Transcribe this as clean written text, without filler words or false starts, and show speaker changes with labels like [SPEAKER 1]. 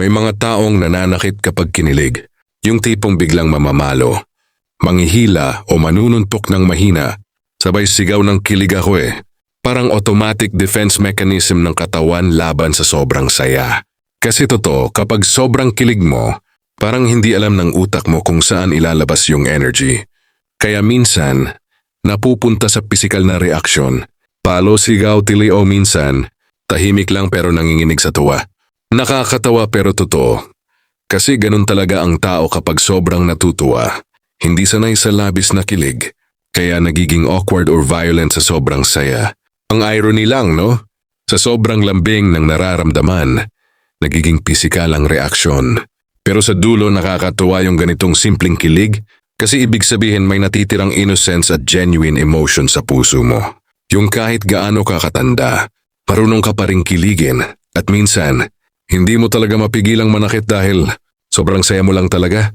[SPEAKER 1] May mga taong nananakit kapag kinilig, yung tipong biglang mamamalo, manghihila o manununtok ng mahina, sabay sigaw ng kilig ako eh. Parang automatic defense mechanism ng katawan laban sa sobrang saya. Kasi totoo, kapag sobrang kilig mo, parang hindi alam ng utak mo kung saan ilalabas yung energy. Kaya minsan, napupunta sa pisikal na reaksyon, palo, sigaw, tili o minsan, tahimik lang pero nanginginig sa tuwa. Nakakatawa pero totoo. Kasi ganun talaga ang tao kapag sobrang natutuwa. Hindi sanay sa labis na kilig, kaya nagiging awkward or violent sa sobrang saya. Ang irony lang, no? Sa sobrang lambing ng nararamdaman, nagiging pisikal ang reaksyon. Pero sa dulo nakakatuwa yung ganitong simpleng kilig kasi ibig sabihin may natitirang innocence at genuine emotion sa puso mo. Yung kahit gaano ka katanda, marunong ka pa ring kiligin at minsan, hindi mo talaga mapigilang manakit dahil sobrang saya mo lang talaga.